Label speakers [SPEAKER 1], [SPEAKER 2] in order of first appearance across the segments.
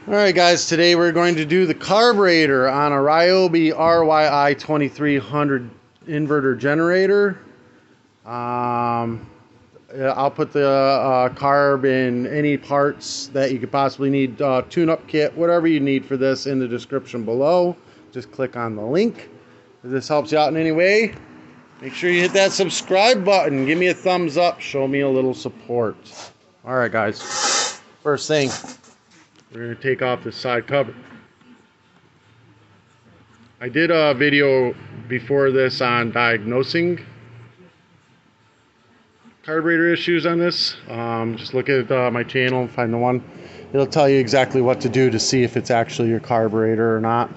[SPEAKER 1] Alright guys, today we're going to do the carburetor on a Ryobi ryi2300 inverter generator. I'll put the carb in any parts that you could possibly need, tune-up kit, whatever you need for this, in the description below. Just click on the link. If this helps you out in any way, make sure you hit that subscribe button. Give me a thumbs up. Show me a little support. Alright guys, first thing, we're going to take off the side cover. I did a video before this on diagnosing carburetor issues on this. Just look at my channel and find the one. It'll tell you exactly what to do to see if it's actually your carburetor or not.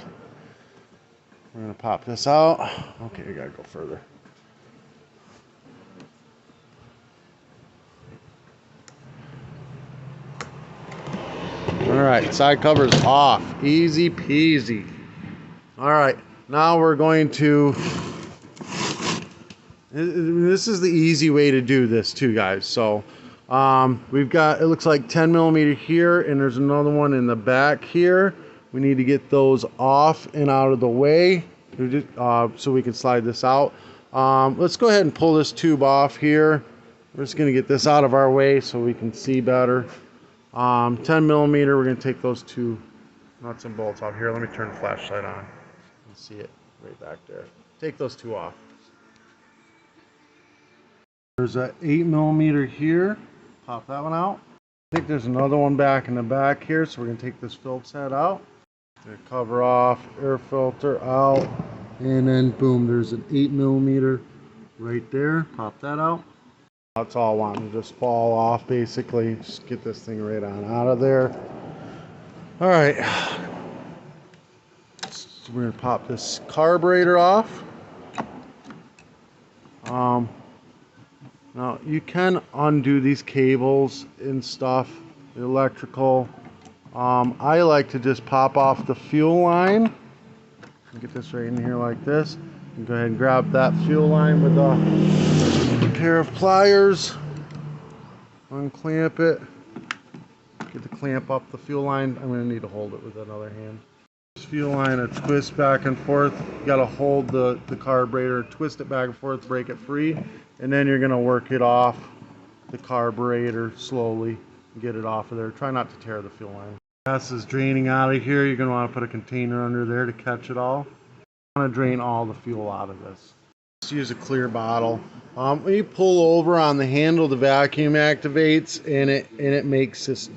[SPEAKER 1] We're going to pop this out. Okay, I got to go further. Alright, side cover's off. Easy peasy. Alright, now we're going to... This is the easy way to do this too, guys. So, we've got, it looks like 10 millimeter here, and there's another one in the back here. We need to get those off and out of the way so we can slide this out. Let's go ahead and pull this tube off here. We're just going to get this out of our way so we can see better. 10 millimeter, we're going to take those two nuts and bolts out here. Let me turn the flashlight on. You can see it right back there. Take those two off. There's an 8 millimeter here. Pop that one out. I think there's another one back in the back here, so we're going to take this Phillips head out. Cover off, air filter out, and then boom, there's an 8 millimeter right there. Pop that out. That's all wanting to just fall off, basically. Just get this thing right on out of there. All right. So we're going to pop this carburetor off. Now, you can undo these cables and stuff, the electrical. I like to just pop off the fuel line. Get this right in here like this. And go ahead and grab that fuel line with a pair of pliers. Unclamp it. Get the clamp up the fuel line. I'm going to need to hold it with another hand. This fuel line, a twist back and forth. You got to hold the carburetor, twist it back and forth, break it free, and then you're going to work it off the carburetor slowly and get it off of there. Try not to tear the fuel line. Gas is draining out of here. You're going to want to put a container under there to catch it all. You want to drain all the fuel out of this. Just use a clear bottle. When you pull over on the handle, the vacuum activates and it makes this,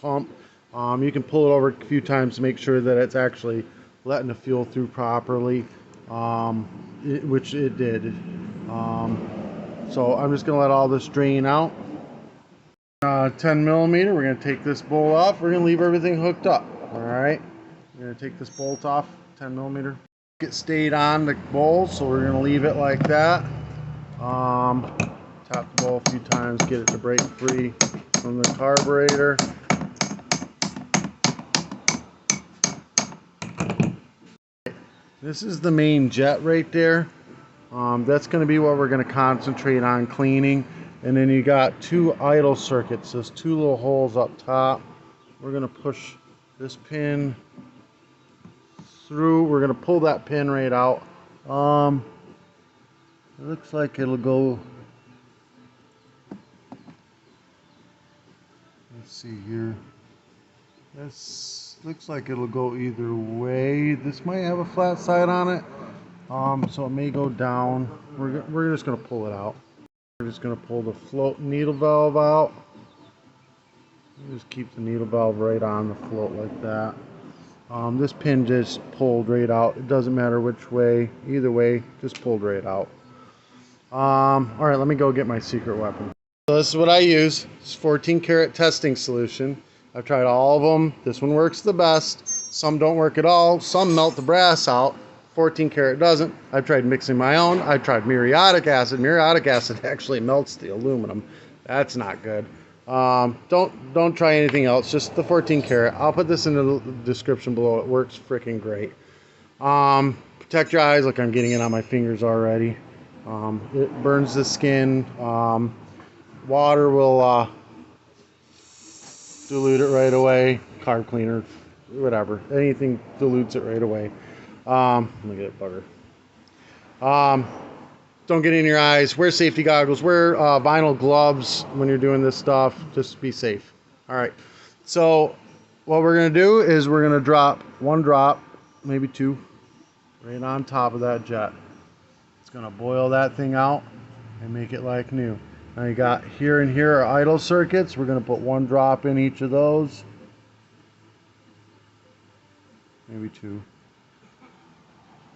[SPEAKER 1] pump. You can pull it over a few times to make sure that it's actually letting the fuel through properly, which it did. So I'm just going to let all this drain out. 10 millimeter, we're going to take this bolt off. We're going to leave everything hooked up. Alright, we're going to take this bolt off, 10 millimeter. It stayed on the bowl, so we're going to leave it like that. Tap the bowl a few times, get it to break free from the carburetor. This is the main jet right there. That's going to be what we're going to concentrate on cleaning. And then you got two idle circuits. There's two little holes up top. We're going to push this pin through. We're going to pull that pin right out. It looks like it'll go. Let's see here. This looks like it'll go either way. This might have a flat side on it, so it may go down. We're just going to pull it out. We're just going to pull the float needle valve out. Just keep the needle valve right on the float like that. This pin just pulled right out. It doesn't matter which way. Either way, just pulled right out. Alright, let me go get my secret weapon. So this is what I use. It's 14 karat testing solution. I've tried all of them. This one works the best. Some don't work at all. Some melt the brass out. 14 karat doesn't. I've tried mixing my own. I've tried muriatic acid. Muriatic acid actually melts the aluminum. That's not good. Don't try anything else. Just the 14 karat. I'll put this in the description below. It works freaking great. Protect your eyes. Look, I'm getting it on my fingers already. It burns the skin. Water will dilute it right away. Carb cleaner, whatever. Anything dilutes it right away. Look at that bugger. Don't get in your eyes. Wear safety goggles. Wear vinyl gloves when you're doing this stuff. Just be safe. All right. So what we're going to do is we're going to drop one drop, maybe two, right on top of that jet. It's going to boil that thing out and make it like new. Now you got here and here are idle circuits. We're going to put one drop in each of those. Maybe two.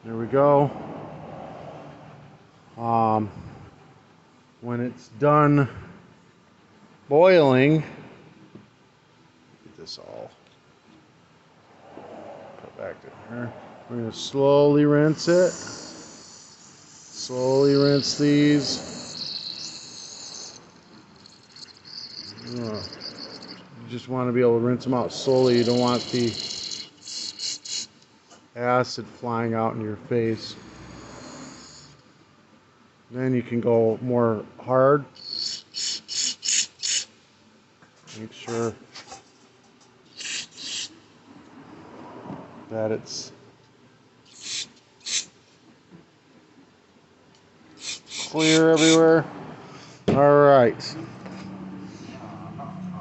[SPEAKER 1] There we go. When it's done boiling, get this all put back to here. We're going to slowly rinse it. Slowly rinse these. You just want to be able to rinse them out slowly. You don't want the acid flying out in your face. Then you can go more hard. Make sure that it's clear everywhere. Alright.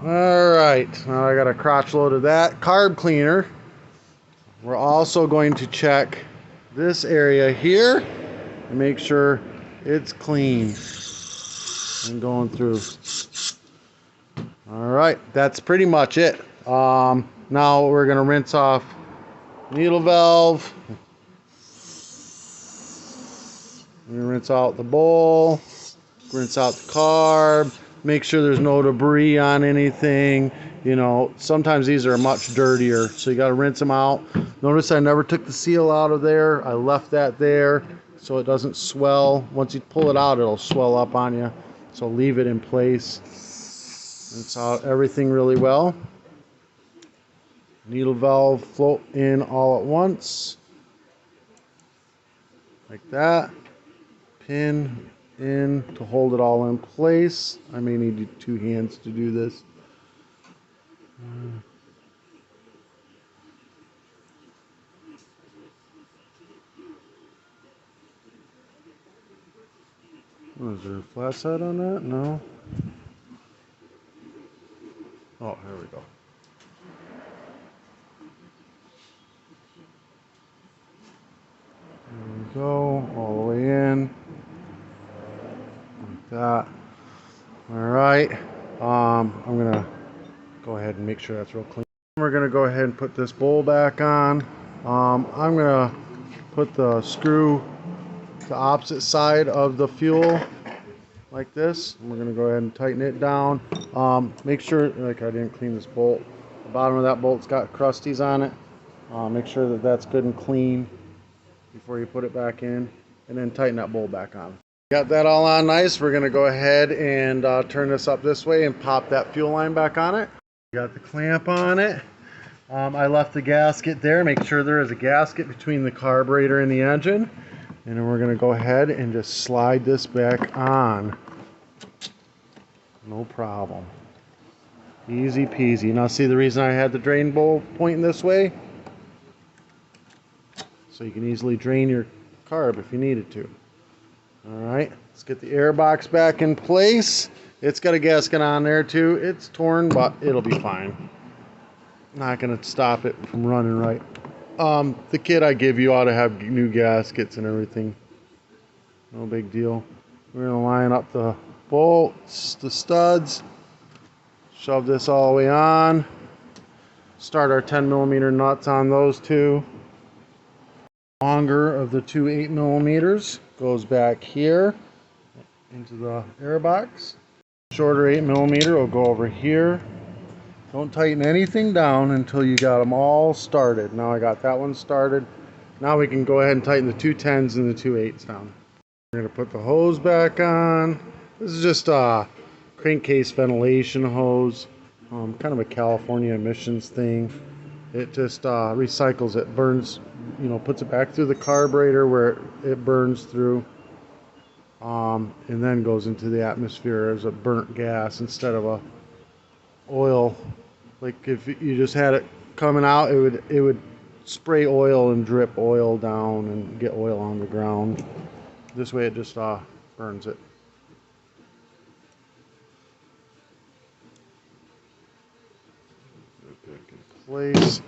[SPEAKER 1] Alright. Now I got a crotch load of that. Carb cleaner. We're also going to check this area here and make sure it's clean and going through. Alright, that's pretty much it. Now we're going to rinse off needle valve. We're going to rinse out the bowl, rinse out the carb, make sure there's no debris on anything. You know, sometimes these are much dirtier, so you got to rinse them out. Notice I never took the seal out of there. I left that there so it doesn't swell. Once you pull it out, it'll swell up on you. So leave it in place. Rinse out everything really well. Needle valve float in all at once. Like that. Pin in to hold it all in place. I may need two hands to do this. Oh, is there a flat side on that? No. Oh, here we go. There we go, all the way in. Like that. Alright. I'm gonna go ahead and make sure that's real clean. We're gonna go ahead and put this bowl back on. I'm gonna put the screw the opposite side of the fuel like this, and we're going to go ahead and tighten it down. Make sure, like, I didn't clean this bolt, the bottom of that bolt's got crusties on it. Make sure that that's good and clean before you put it back in, and then tighten that bolt back on. Got that all on nice. We're going to go ahead and turn this up this way and pop that fuel line back on it. Got the clamp on it. I left the gasket there. Make sure there is a gasket between the carburetor and the engine. And then we're going to go ahead and just slide this back on. No problem. Easy peasy. Now see the reason I had the drain bowl pointing this way? So you can easily drain your carb if you needed to. Alright, let's get the air box back in place. It's got a gasket on there too. It's torn, but it'll be fine. Not going to stop it from running right. The kit I give you ought to have new gaskets and everything. No big deal. We're going to line up the bolts, the studs, shove this all the way on, start our 10mm nuts on those two. Longer of the two 8mm goes back here into the air box. Shorter 8mm will go over here. Don't tighten anything down until you got them all started. Now I got that one started. Now we can go ahead and tighten the two 10s and the two 8s down. We're going to put the hose back on. This is just a crankcase ventilation hose. Kind of a California emissions thing. It just recycles it, burns, you know, puts it back through the carburetor where it burns through. And then goes into the atmosphere as a burnt gas instead of a oil Like if you just had it coming out, it would spray oil and drip oil down and get oil on the ground. This way it just burns it. Put it back in place.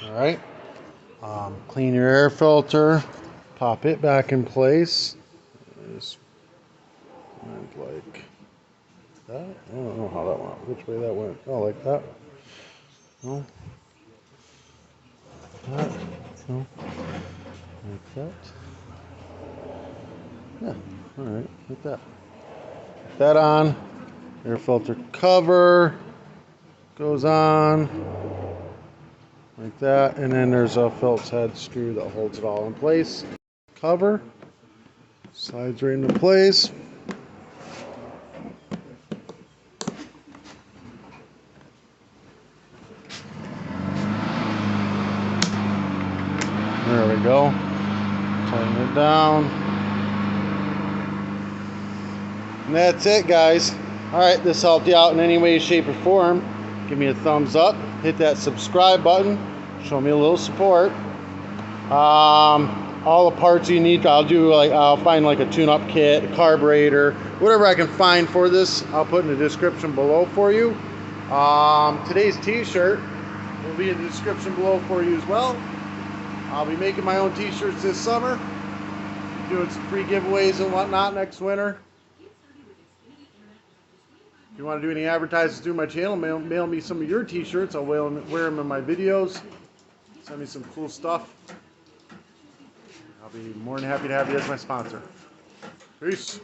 [SPEAKER 1] Alright, clean your air filter, pop it back in place. Just like that. I don't know how that went, which way that went. Oh, like that. No. That. No. Like that. Yeah, alright, like that. Put that on. Air filter cover goes on. Like that, and then there's a Phillips head screw that holds it all in place. Cover slides right into place. There we go. Tighten it down. And that's it, guys. Alright, this helped you out in any way, shape, or form. Give me a thumbs up. Hit that subscribe button. Show me a little support. All the parts you need, I'll find like a tune-up kit, a carburetor, whatever I can find for this, I'll put in the description below for you. Today's t-shirt will be in the description below for you as well. I'll be making my own t-shirts this summer, doing some free giveaways and whatnot next winter. If you want to do any advertisements through my channel, mail me some of your t-shirts. I'll wear them in my videos. Send me some cool stuff. I'll be more than happy to have you as my sponsor. Peace.